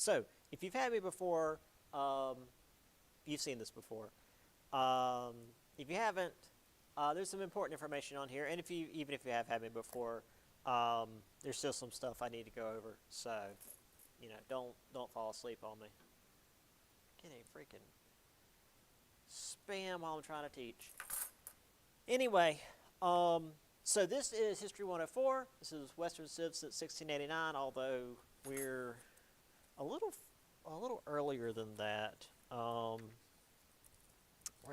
So, if you've had me before, you've seen this before. Um, if you haven't, there's some important information on here, and even if you have had me before, there's still some stuff I need to go over. So, don't fall asleep on me. Getting freaking spam while I'm trying to teach. Anyway, so this is History 104. This is Western Civ since 1689, although we're a little earlier than that. Where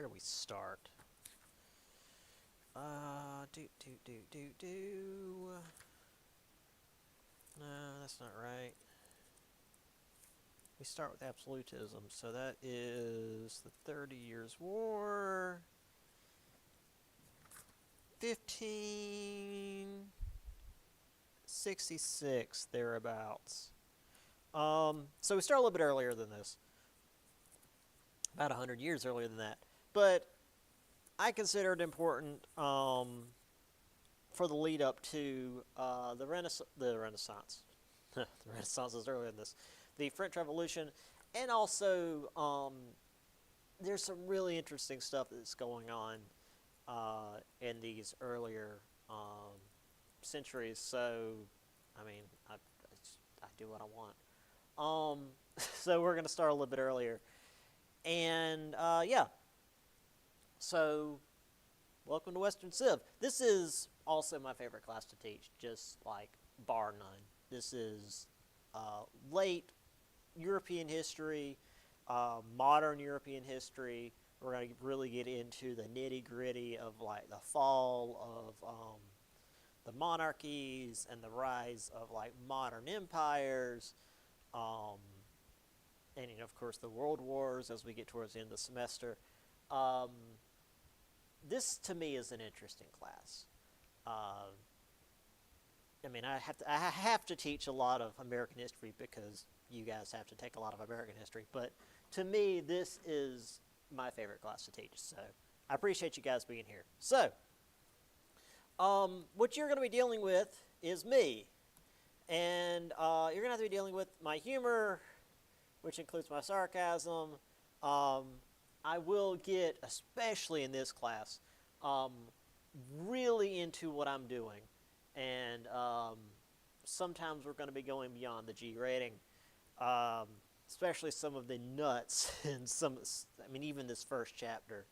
do we start? No, that's not right. We start with absolutism, so that is the 30 Years' War. 1566, thereabouts. So we start a little bit earlier than this. About 100 years earlier than that. But I consider it important for the lead up to the Renaissance. The Renaissance is earlier than this. The French Revolution, and also there's some really interesting stuff that's going on in these earlier centuries. So, I mean, I do what I want. So we're going to start a little bit earlier. And, yeah. So, welcome to Western Civ. This is also my favorite class to teach, just like bar none. This is late European history, modern European history. We're going to really get into the nitty-gritty of like the fall of the monarchies and the rise of like modern empires, and of course the world wars as we get towards the end of the semester. This to me is an interesting class. I mean, I have to teach a lot of American history because you guys have to take a lot of American history. But to me, this is my favorite class to teach. So I appreciate you guys being here. So, what you're going to be dealing with is me. And you're going to have to be dealing with my humor, which includes my sarcasm. I will get, especially in this class, really into what I'm doing. And sometimes we're going to be going beyond the G rating. Especially some of the nuts and even this first chapter,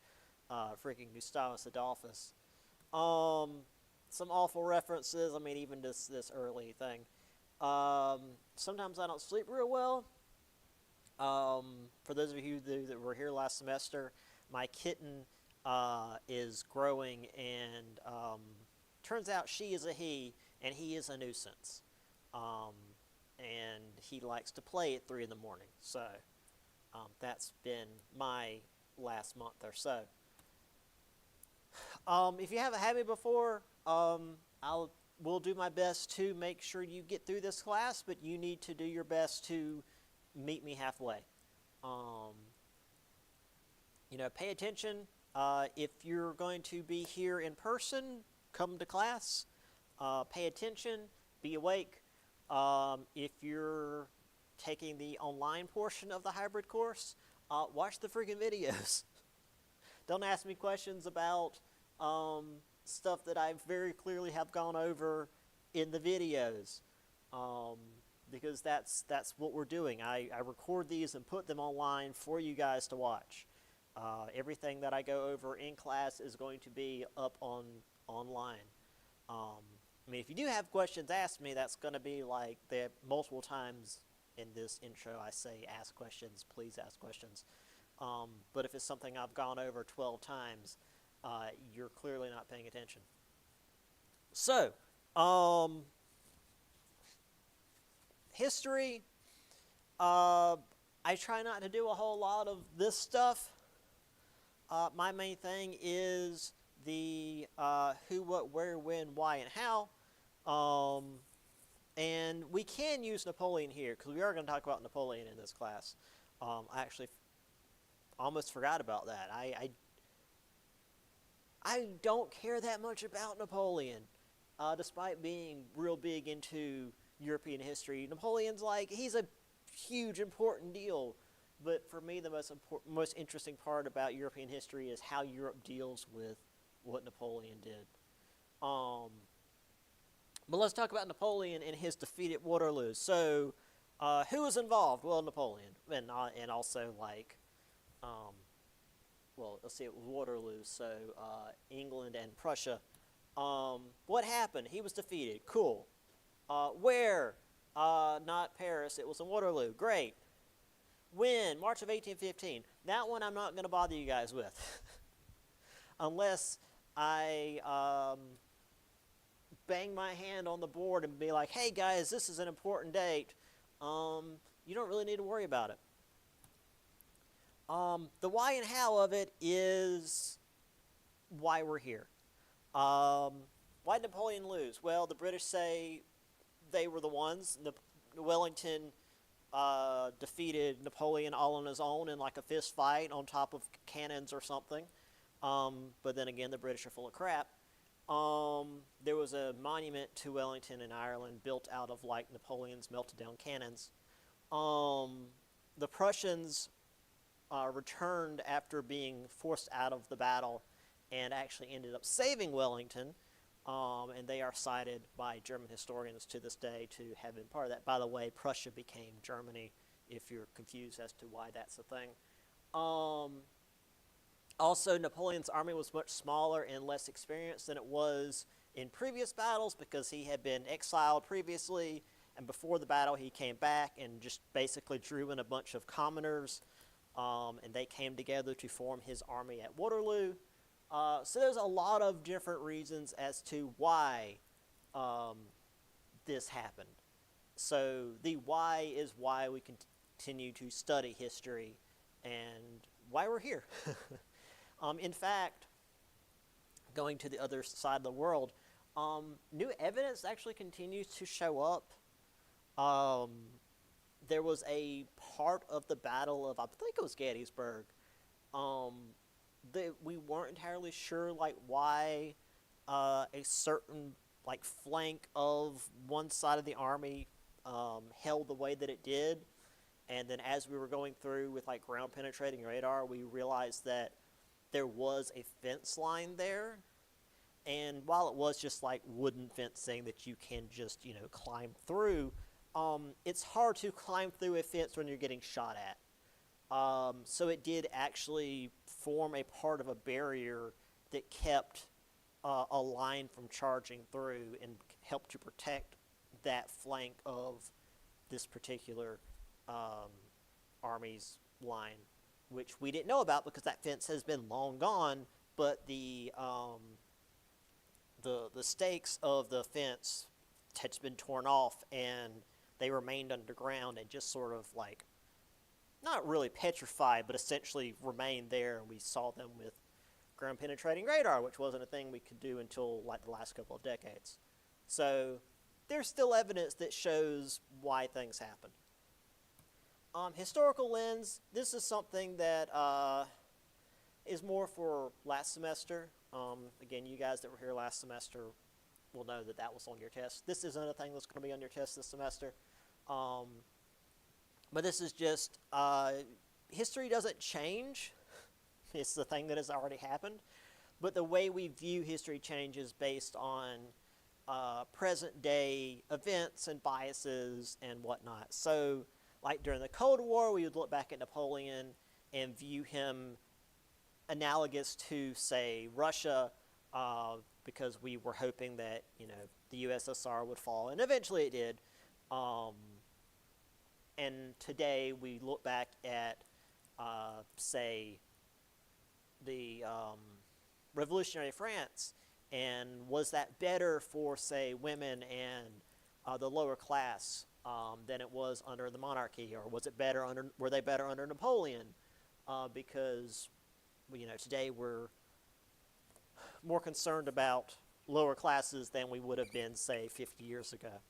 freaking Gustavus Adolphus. Some awful references, even this early thing. Sometimes I don't sleep real well. For those of you that were here last semester, my kitten is growing, and turns out she is a he, and he is a nuisance. And he likes to play at 3 in the morning. So that's been my last month or so. If you haven't had me before, we'll do my best to make sure you get through this class, but you need to do your best to meet me halfway. Pay attention. If you're going to be here in person, come to class. Pay attention. Be awake. If you're taking the online portion of the hybrid course, watch the freaking videos. Don't ask me questions about stuff that I very clearly have gone over in the videos, because that's what we're doing. I record these and put them online for you guys to watch. Everything that I go over in class is going to be up online. If you do have questions, ask me. That's going to be like the multiple times in this intro I say, ask questions, please ask questions. But if it's something I've gone over 12 times, you're clearly not paying attention. So, history, I try not to do a whole lot of this stuff. My main thing is the who, what, where, when, why, and how. And we can use Napoleon here, because we are going to talk about Napoleon in this class. I actually almost forgot about that. I don't care that much about Napoleon, despite being real big into European history. Napoleon's like, he's a huge, important deal. But for me, the most interesting part about European history is how Europe deals with what Napoleon did. Um, but let's talk about Napoleon and his defeat at Waterloo. So, who was involved? Well, Napoleon, and also um, well, let's see, it was Waterloo. So England and Prussia. What happened? He was defeated. Cool. Where? Not Paris. It was in Waterloo. Great. When? March of 1815. That one I'm not going to bother you guys with. Unless I bang my hand on the board and be like, hey guys, this is an important date. You don't really need to worry about it. The why and how of it is why we're here. Why did Napoleon lose? Well, the British say they were the ones. Wellington defeated Napoleon all on his own in like a fist fight on top of cannons or something. But then again, the British are full of crap. There was a monument to Wellington in Ireland built out of like Napoleon's melted down cannons. The Prussians returned after being forced out of the battle and actually ended up saving Wellington. And they are cited by German historians to this day to have been part of that. By the way, Prussia became Germany, if you're confused as to why that's a thing. Also, Napoleon's army was much smaller and less experienced than it was in previous battles because he had been exiled previously, and before the battle he came back and just basically drew in a bunch of commoners, and they came together to form his army at Waterloo. So there's a lot of different reasons as to why this happened. So the why is why we continue to study history and why we're here. In fact, going to the other side of the world, new evidence actually continues to show up. There was a part of the Battle of, I think it was Gettysburg, that we weren't entirely sure like why a certain like flank of one side of the army held the way that it did. And then as we were going through with like ground penetrating radar, we realized that there was a fence line there. And while it was just like wooden fencing that you can just, climb through, it's hard to climb through a fence when you're getting shot at. So it did actually form a part of a barrier that kept a line from charging through and helped to protect that flank of this particular army's line, which we didn't know about because that fence has been long gone, but the stakes of the fence had been torn off and they remained underground and just sort of like not really petrified, but essentially remained there, and we saw them with ground penetrating radar, which wasn't a thing we could do until like the last couple of decades. So there's still evidence that shows why things happened. Historical lens, this is something that is more for last semester. Again, you guys that were here last semester will know that that was on your test. This isn't a thing that's going to be on your test this semester. But this is just, history doesn't change. It's the thing that has already happened. But the way we view history changes based on present day events and biases and whatnot. So, like during the Cold War, we would look back at Napoleon and view him analogous to, say, Russia, because we were hoping that, the USSR would fall, and eventually it did. And today we look back at, say, the Revolutionary France, and was that better for, say, women and the lower class than it was under the monarchy, or was it better were they better under Napoleon? Because, today we're more concerned about lower classes than we would have been, say, 50 years ago.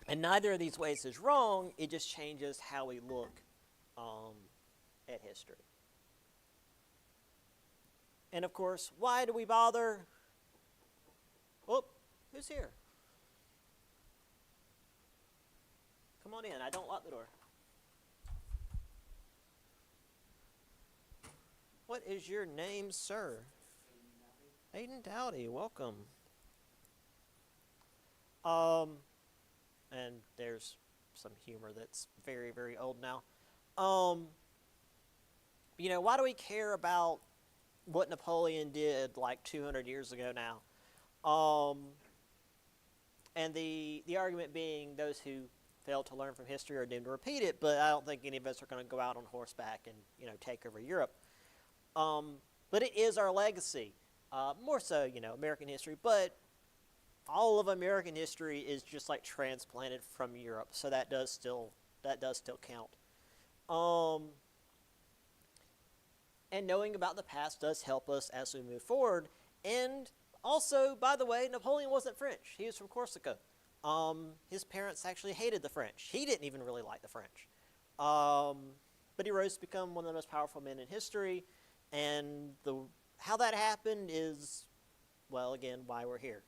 And neither of these ways is wrong, it just changes how we look at history. And of course, why do we bother? Oh, who's here? come on in. I don't lock the door. What is your name, sir? Aiden Dowdy, welcome. And there's some humor that's very, very old now. Why do we care about what Napoleon did like 200 years ago now? And the argument being those who fail to learn from history are doomed to repeat it, but I don't think any of us are going to go out on horseback and, take over Europe. But it is our legacy. More so, American history, but all of American history is just like transplanted from Europe, so that does still count. And knowing about the past does help us as we move forward. And also, by the way, Napoleon wasn't French. He was from Corsica. His parents actually hated the French. He didn't even really like the French. But he rose to become one of the most powerful men in history. And how that happened is, well, again, why we're here.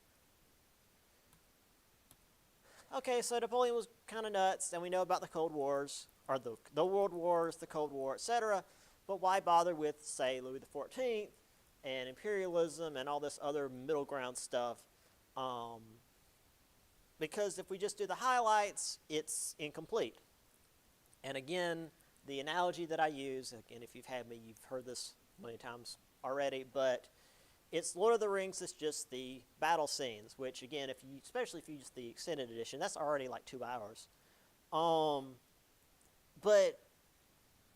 Okay, so Napoleon was kind of nuts, and we know about the Cold Wars, or the World Wars, the Cold War, etc. But why bother with, say, Louis XIV and imperialism and all this other middle ground stuff? Because if we just do the highlights, it's incomplete. And again, the analogy that I use, again, if you've had me, you've heard this many times already, but it's Lord of the Rings is just the battle scenes, which again, especially if you use the extended edition, that's already like 2 hours. But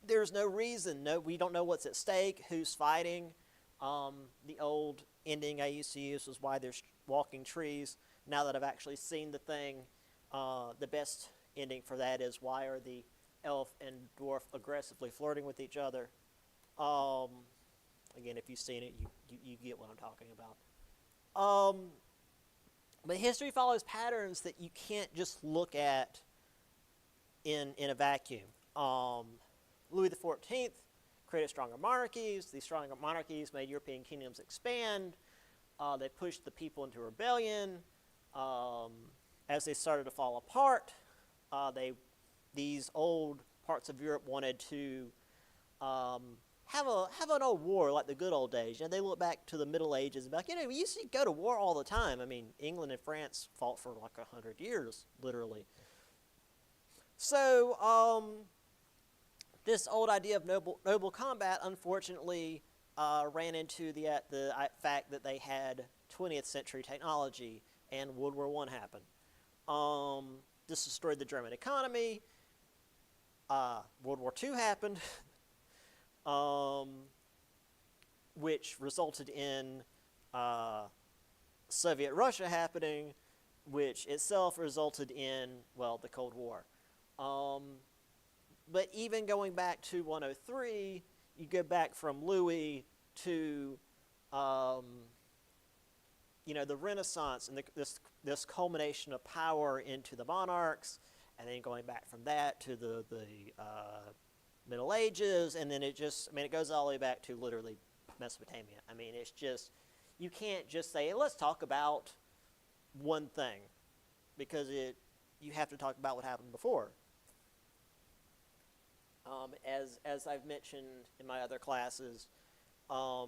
there's no reason, we don't know what's at stake, who's fighting. The old ending I used to use was why there's walking trees. Now that I've actually seen the thing, the best ending for that is why are the elf and dwarf aggressively flirting with each other. Again, if you've seen it, you get what I'm talking about. But history follows patterns that you can't just look at in a vacuum. Louis XIV created stronger monarchies. These stronger monarchies made European kingdoms expand. They pushed the people into rebellion. As they started to fall apart, these old parts of Europe wanted to have an old war like the good old days. They look back to the Middle Ages and be like, we used to go to war all the time. I mean, England and France fought for like 100 years, literally. So, this old idea of noble combat, unfortunately, ran into the fact that they had 20th century technology, and World War I happened. This destroyed the German economy. World War II happened, which resulted in Soviet Russia happening, which itself resulted in, well, the Cold War. But even going back to 103, you go back from Louis to, the Renaissance and this culmination of power into the monarchs, and then going back from that to the Middle Ages, and then it goes all the way back to literally Mesopotamia. I mean, it's just, you can't just say, hey, let's talk about one thing, because you have to talk about what happened before. As I've mentioned in my other classes, I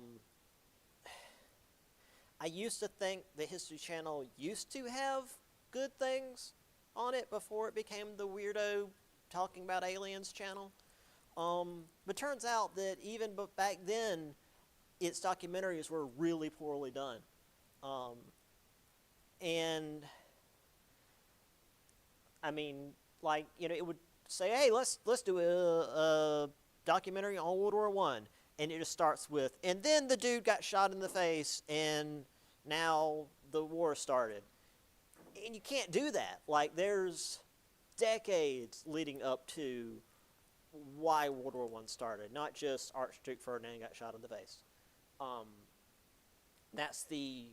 used to think the History Channel used to have good things on it before it became the weirdo talking about aliens channel. But turns out that even back then, its documentaries were really poorly done. And I mean, like, it would say, hey, let's do a documentary on World War I, and it just starts with, and then the dude got shot in the face, and now the war started. And you can't do that. Like, there's decades leading up to why World War I started, not just Archduke Ferdinand got shot in the face. That's the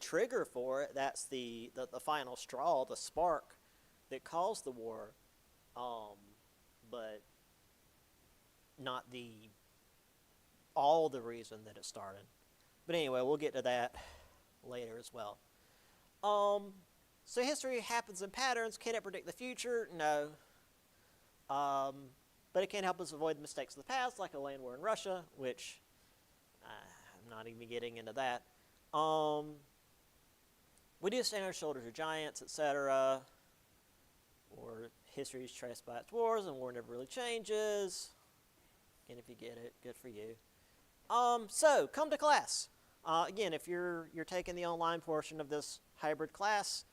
trigger for it. That's the final straw, the spark that caused the war. But not all the reason that it started. But anyway, we'll get to that later as well. So history happens in patterns. Can it predict the future? No. But it can help us avoid the mistakes of the past, like a land war in Russia, which I'm not even getting into that. We do stand on the shoulders of giants, etc. Or history is traced by its wars, and war never really changes. And if you get it, good for you. So come to class. Again, if you're taking the online portion of this hybrid class,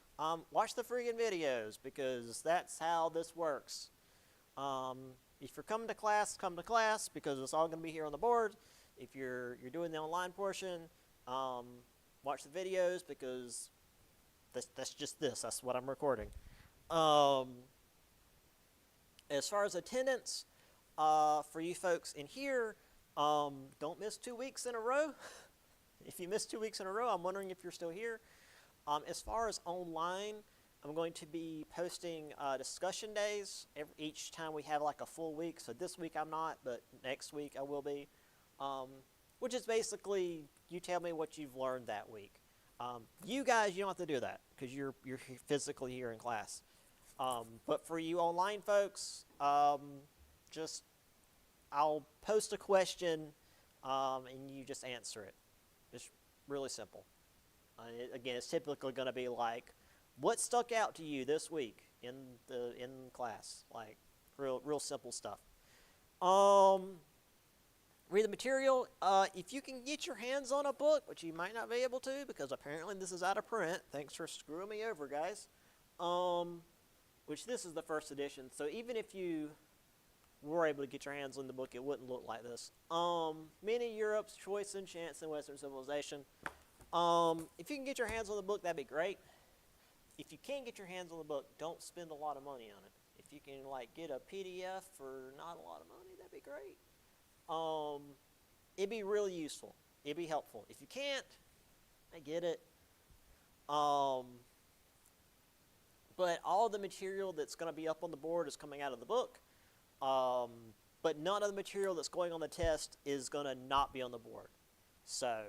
watch the friggin' videos, because that's how this works. If you're coming to class, come to class, because it's all going to be here on the board. If you're doing the online portion, watch the videos, because that's just this. That's what I'm recording. As far as attendance, for you folks in here, don't miss 2 weeks in a row. If you miss 2 weeks in a row, I'm wondering if you're still here. As far as online, I'm going to be posting discussion days each time we have like a full week. So this week I'm not, but next week I will be. Which is basically, you tell me what you've learned that week. You guys, you don't have to do that, because you're physically here in class. But for you online folks, just I'll post a question, and you just answer it. It's really simple. Again, it's typically going to be like, what stuck out to you this week in class? Like, real simple stuff. Read the material. If you can get your hands on a book, which you might not be able to, because apparently this is out of print. Thanks for screwing me over, guys. Which this is the first edition, so even if you were able to get your hands on the book, it wouldn't look like this. Many Europe's Choice and Chance in Western Civilization. If you can get your hands on the book, that'd be great. If you can't get your hands on the book, don't spend a lot of money on it. If you can get a PDF for not a lot of money, that'd be great. It'd be really useful. It'd be helpful. If you can't, I get it. But all the material that's going to be up on the board is coming out of the book. But none of the material that's going on the test is going to not be on the board. So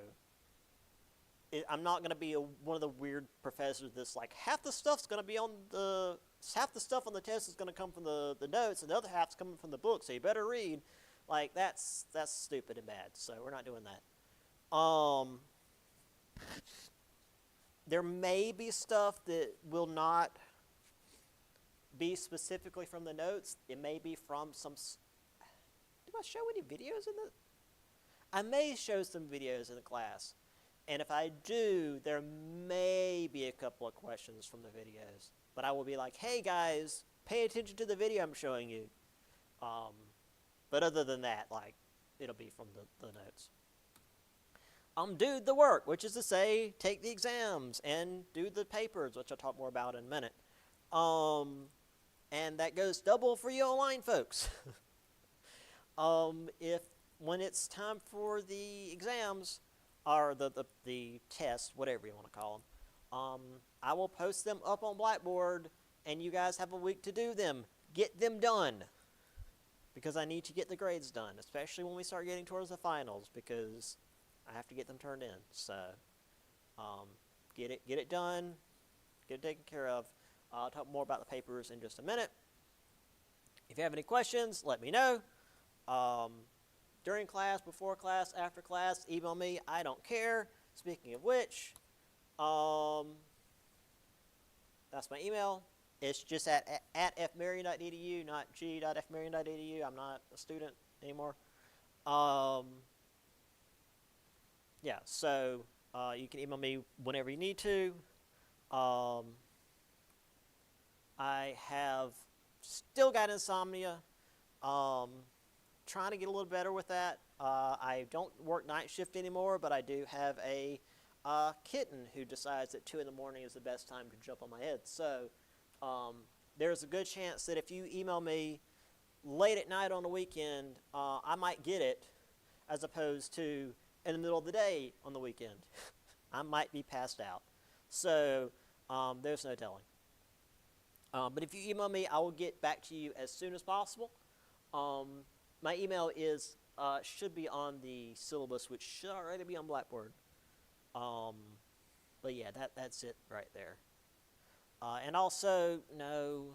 I'm not going to be one of the weird professors that's like, half the stuff on the test is going to come from the notes, and the other half's coming from the book, so you better read. Like, that's stupid and bad, so we're not doing that. There may be stuff that will not be specifically from the notes. It may be from some... Do I show any videos in the... I may show some videos in the class. And if I do, there may be a couple of questions from the videos. But I will be like, hey guys, pay attention to the video I'm showing you. But other than that, it'll be from the notes. Do the work, which is to say, take the exams and do the papers, which I'll talk more about in a minute. And that goes double for you online folks. When it's time for the exams, or the test, whatever you want to call them, I will post them up on Blackboard, and you guys have a week to do them. Get them done, because I need to get the grades done, especially when we start getting towards the finals, because I have to get them turned in. So get it done, get it taken care of. I'll talk more about the papers in just a minute. If you have any questions, let me know. During class, before class, after class, email me. I don't care. Speaking of which, that's my email. It's just at fmarion.edu, not g.fmarion.edu. I'm not a student anymore. Yeah, so you can email me whenever you need to. I have still got insomnia. Trying to get a little better with that. I don't work night shift anymore, but I do have a kitten who decides that 2 in the morning is the best time to jump on my head. So there's a good chance that if you email me late at night on the weekend, I might get it, as opposed to in the middle of the day on the weekend. I might be passed out. So there's no telling. But if you email me, I will get back to you as soon as possible. My email should be on the syllabus, which should already be on Blackboard. But yeah, that's it right there. And also, no,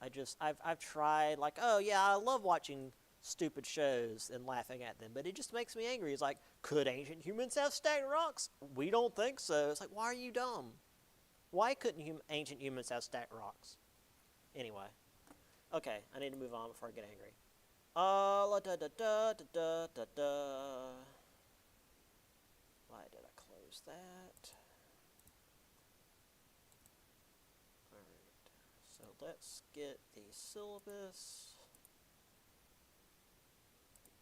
I've tried, like, oh yeah, I love watching stupid shows and laughing at them, but it just makes me angry. It's like, could ancient humans have stacked rocks? We don't think so. It's like, why are you dumb? Why couldn't ancient humans have stacked rocks? Anyway, okay, I need to move on before I get angry. La da da da da da da da. Why did I close that? Alright, so let's get the syllabus.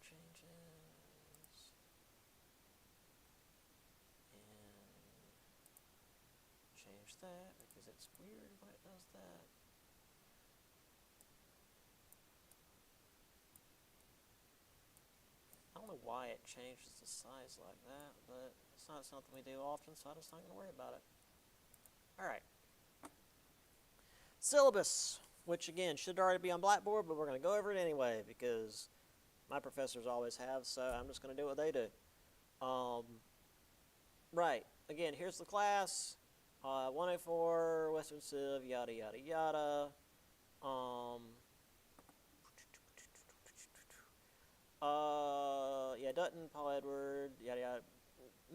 Changes. And change that because it's weird when it does that. I don't know why it changes the size like that, but it's not something we do often, so I'm just not going to worry about it. Alright. Syllabus, which again should already be on Blackboard, but we're going to go over it anyway because my professors always have, so I'm just going to do what they do. Right. Again, here's the class. 104, Western Civ, yada, yada, yada. Yeah, Dutton, Paul Edward, yada, yada.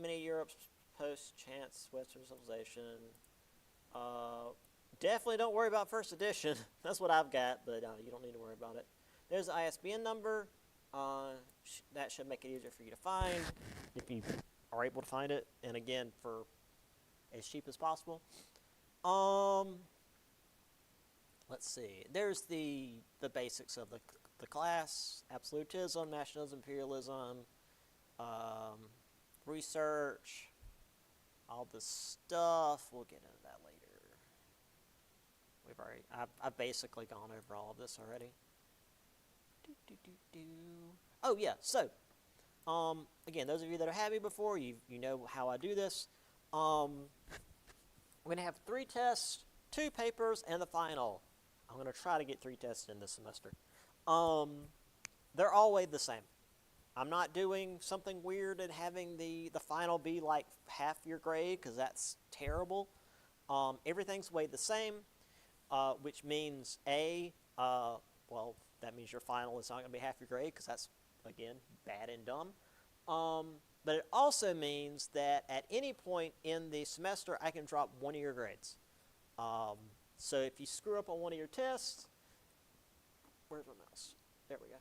Many Europe's post-chance Western civilization. Definitely don't worry about first edition. That's what I've got, but you don't need to worry about it. There's the ISBN number. That should make it easier for you to find if you are able to find it. And again, for as cheap as possible. Let's see. There's the basics of the class: absolutism, nationalism, imperialism, research, all this stuff. We'll get into that later. I've basically gone over all of this already. Oh yeah, so again, those of you that have had me before, you know how I do this. We're gonna have 3 tests, 2 papers, and the final. I'm gonna try to get 3 tests in this semester. They're all weighed the same. I'm not doing something weird and having the final be like half your grade, because that's terrible. Everything's weighed the same, which means well, that means your final is not going to be half your grade, because that's, again, bad and dumb. But it also means that at any point in the semester, I can drop one of your grades. So if you screw up on one of your tests, where's my mouse? There we go.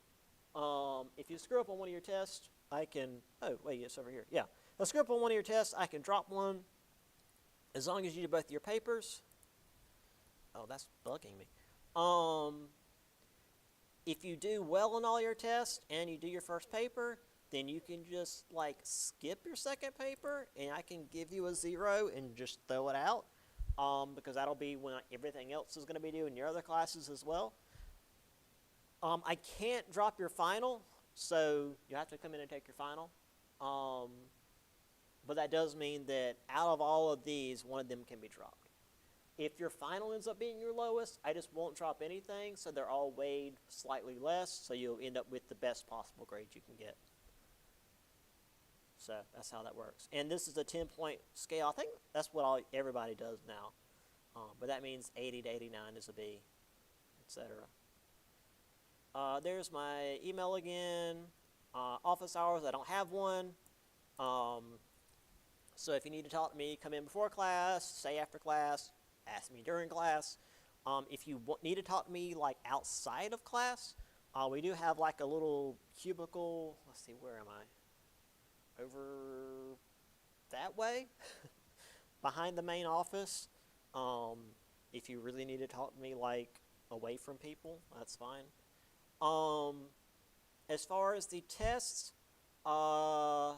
If you screw up on one of your tests, I can, oh, wait, it's over here. Yeah. If I screw up on one of your tests, I can drop one as long as you do both of your papers. Oh, that's bugging me. If you do well on all your tests and you do your first paper, then you can just like skip your second paper and I can give you a 0 and just throw it out, because that'll be when everything else is going to be due in your other classes as well. I can't drop your final, so you have to come in and take your final. But that does mean that out of all of these, one of them can be dropped. If your final ends up being your lowest, I just won't drop anything, so they're all weighed slightly less, so you'll end up with the best possible grade you can get. So that's how that works. And this is a 10-point scale. I think that's what everybody does now. But that means 80 to 89 is a B, etc. There's my email again. Office hours, I don't have one. So if you need to talk to me, come in before class, say after class, ask me during class. If you need to talk to me like outside of class, we do have like a little cubicle. Let's see, where am I? Over that way, behind the main office. If you really need to talk to me like away from people, that's fine. As far as the tests, I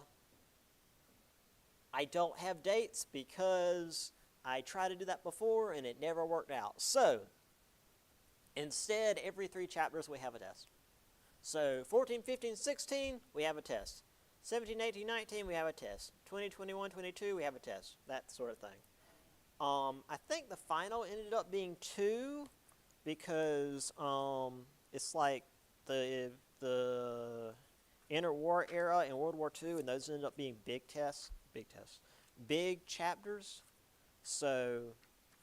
don't have dates because I tried to do that before and it never worked out. So instead, every 3 chapters we have a test. So 14, 15, 16, we have a test. 17, 18, 19, we have a test. 20, 21, 22, we have a test. That sort of thing. I think the final ended up being 2 because it's like the interwar era and World War II, and those ended up being big chapters. So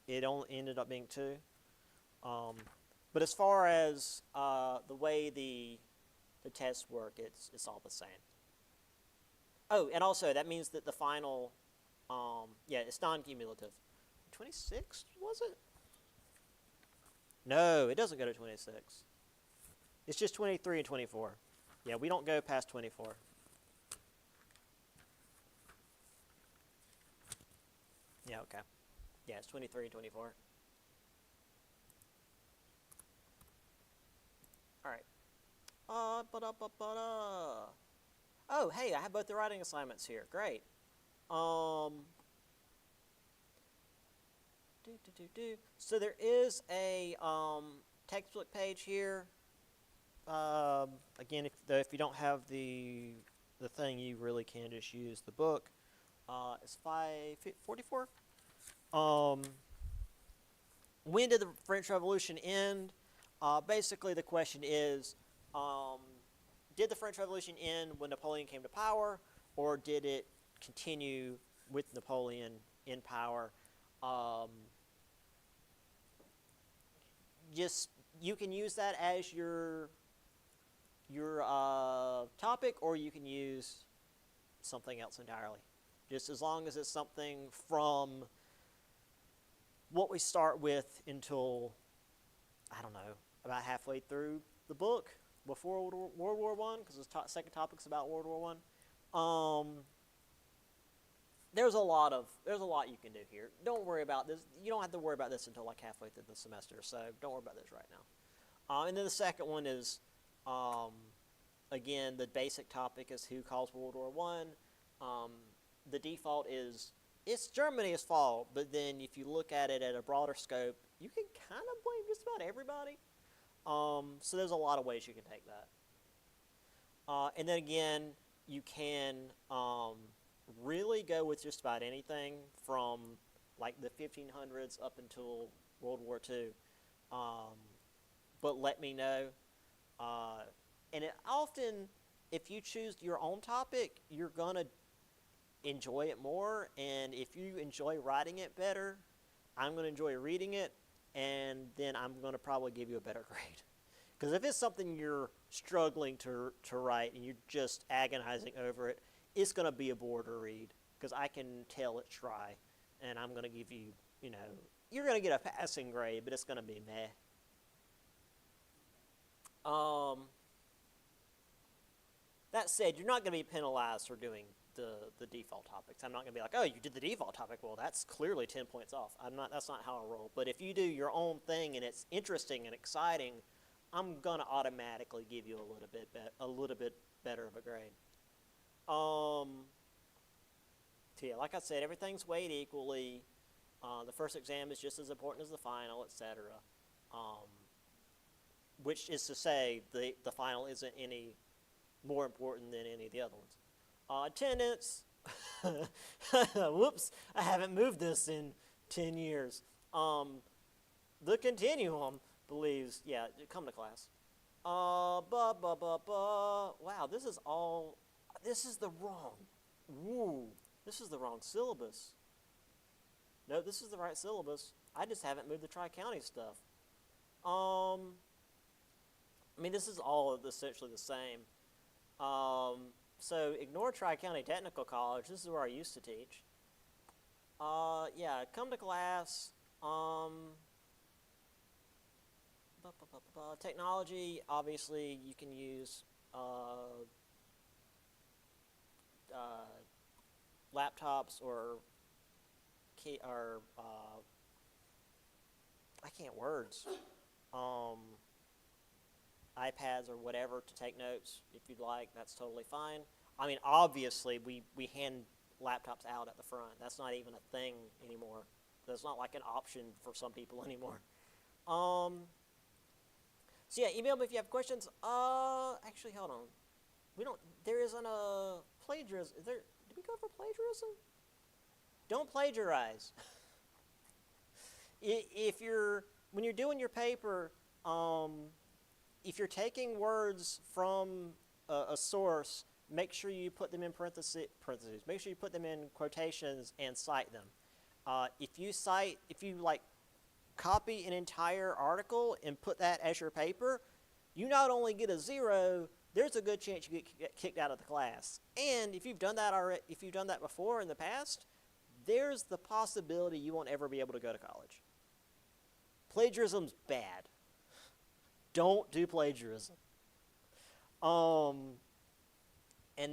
it only ended up being 2. But as far as the way the tests work, it's all the same. Oh, and also that means that the final, yeah, it's non-cumulative. 26 was it? No, it doesn't go to 26. It's just 23 and 24. Yeah, we don't go past 24. Yeah, okay. Yeah, it's 23 and 24. All right. Oh, hey, I have both the writing assignments here. Great. Um, So there is a textbook page here. Again, if you don't have the thing, you really can just use the book. It's 544. When did the French Revolution end? Basically, the question is, did the French Revolution end when Napoleon came to power, or did it continue with Napoleon in power? Just you can use that as your topic, or you can use something else entirely. Just as long as it's something from what we start with until, I don't know, about halfway through the book before World War I, because the second topic's about World War I. There's a lot you can do here. Don't worry about this. You don't have to worry about this until like halfway through the semester, so don't worry about this right now. And then the second one is, again, the basic topic is who caused World War I. The default is it's Germany's fault, but then if you look at it at a broader scope, you can kind of blame just about everybody. So there's a lot of ways you can take that. And then again, you can really go with just about anything from like the 1500s up until World War II. But let me know. And it often, if you choose your own topic, you're going to enjoy it more. And if you enjoy writing it better, I'm going to enjoy reading it. And then I'm going to probably give you a better grade. Because if it's something you're struggling to write and you're just agonizing over it, it's going to be a bore to read. Because I can tell it's dry. And I'm going to give you, you're going to get a passing grade, but it's going to be meh. That said, you're not going to be penalized for doing the default topics. I'm not going to be like, oh, you did the default topic. Well, that's clearly 10 points off. That's not how I roll. But if you do your own thing and it's interesting and exciting, I'm going to automatically give you a little bit better of a grade. So yeah, like I said, everything's weighed equally. The first exam is just as important as the final, etc. Which is to say, the final isn't any more important than any of the other ones. Attendance. Whoops, I haven't moved this in 10 years. The Continuum believes, yeah, come to class. Wow, this is the wrong syllabus. No, this is the right syllabus. I just haven't moved the Tri-County stuff. This is all essentially the same. So ignore Tri-County Technical College. This is where I used to teach. Yeah, come to class. Technology, obviously, you can use laptops or I can't words. iPads or whatever to take notes if you'd like. That's totally fine. Obviously, we hand laptops out at the front. That's not even a thing anymore. That's not like an option for some people anymore. So yeah, email me if you have questions. Actually, hold on. There isn't a plagiarism. Did we go over plagiarism? Don't plagiarize. When you're doing your paper, if you're taking words from a source, make sure you put them in parentheses. Make sure you put them in quotations and cite them. If you copy an entire article and put that as your paper, you not only get a 0, there's a good chance you get kicked out of the class. And if you've done that already, if you've done that before in the past, there's the possibility you won't ever be able to go to college. Plagiarism's bad. Don't do plagiarism. And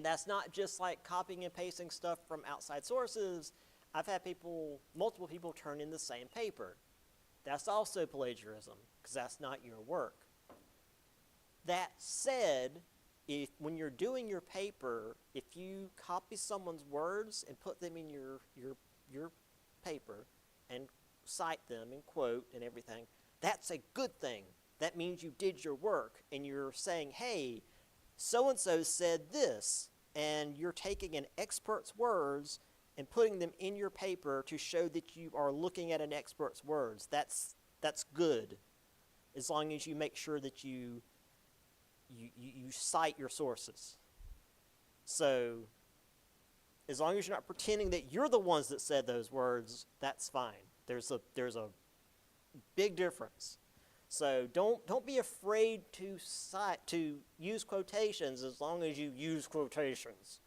that's not just like copying and pasting stuff from outside sources. I've had multiple people turn in the same paper. That's also plagiarism, because that's not your work. That said, when you're doing your paper, if you copy someone's words and put them in your paper and cite them and quote and everything, that's a good thing. That means you did your work, and you're saying, hey, so-and-so said this, and you're taking an expert's words and putting them in your paper to show that you are looking at an expert's words. That's good, as long as you make sure that you cite your sources. So as long as you're not pretending that you're the ones that said those words, that's fine. There's a big difference. So don't be afraid to use quotations, as long as you use quotations.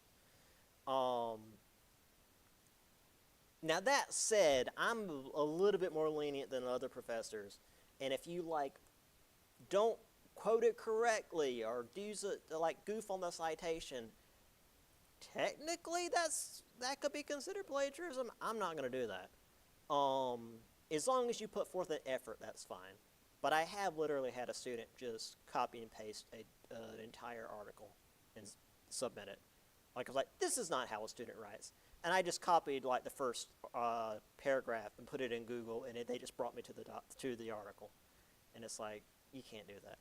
Now that said, I'm a little bit more lenient than other professors, and if you don't quote it correctly or use it to goof on the citation, technically that could be considered plagiarism. I'm not going to do that. As long as you put forth an effort, that's fine. But I have literally had a student just copy and paste an entire article and submit it. I was like, this is not how a student writes. And I just copied the first paragraph and put it in Google, and they just brought me to the article. And it's like, you can't do that.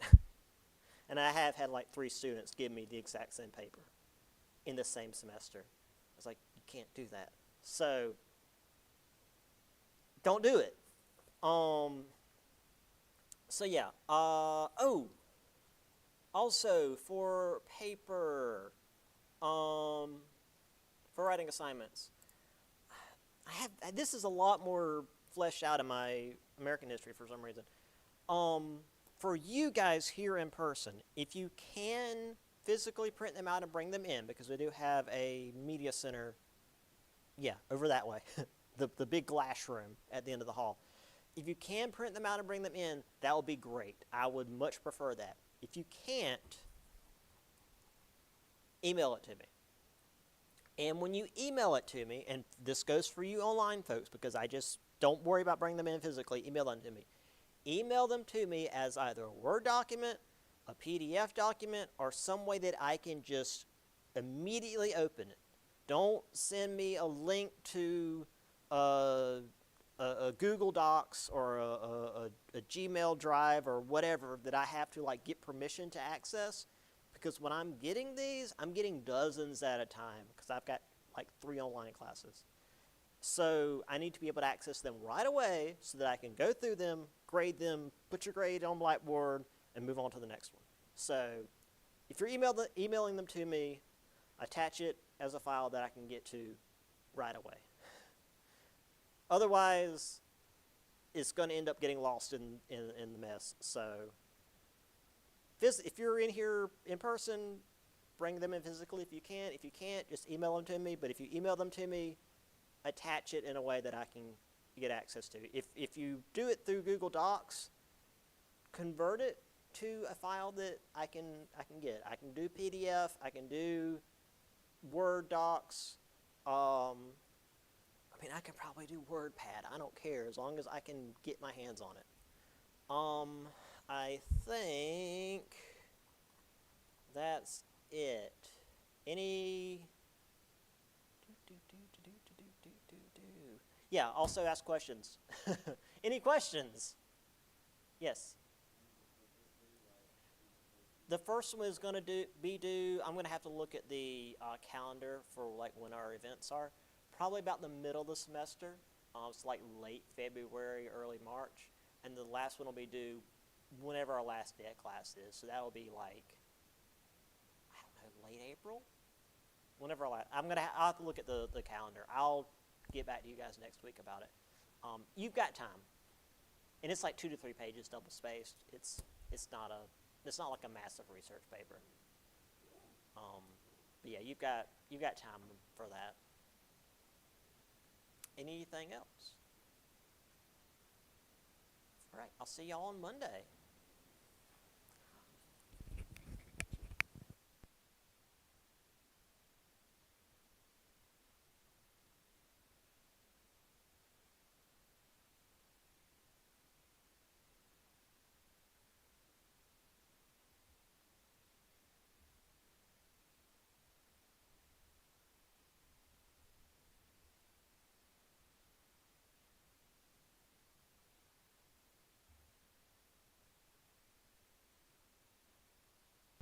And I have had 3 students give me the exact same paper in the same semester. I was like, you can't do that. So don't do it. So yeah. Also for paper, for writing assignments, this is a lot more fleshed out in my American history for some reason. For you guys here in person, if you can physically print them out and bring them in, because we do have a media center, over that way, the big glass room at the end of the hall. If you can print them out and bring them in, that would be great. I would much prefer that. If you can't, email it to me. And when you email it to me, and this goes for you online folks, because don't worry about bringing them in physically, email them to me. Email them to me as either a Word document, a PDF document, or some way that I can just immediately open it. Don't send me a link to a Google Docs or a Gmail Drive or whatever that I have to get permission to access. Because when I'm getting these, I'm getting dozens at a time, because I've got 3 online classes. So I need to be able to access them right away so that I can go through them, grade them, put your grade on Blackboard, and move on to the next one. So if you're emailing them to me, attach it as a file that I can get to right away. Otherwise, it's going to end up getting lost in the mess. So if you're in here in person, bring them in physically if you can. If you can't, just email them to me. But if you email them to me, attach it in a way that I can get access to. If you do it through Google Docs, convert it to a file that I can get. I can do PDF. I can do Word docs. I can probably do WordPad. I don't care, as long as I can get my hands on it. I think that's it. Any? Yeah, also ask questions. Any questions? Yes. The first one is going to be due. I'm going to have to look at the calendar for when our events are. Probably about the middle of the semester. It's late February, early March, and the last one will be due whenever our last day of class is. So that will be late April. Whenever I'll have to look at the calendar. I'll get back to you guys next week about it. You've got time. and it's like 2 to 3 pages, double spaced. It's not like a massive research paper. But yeah, you've got time for that. Anything else? All right, I'll see y'all on Monday.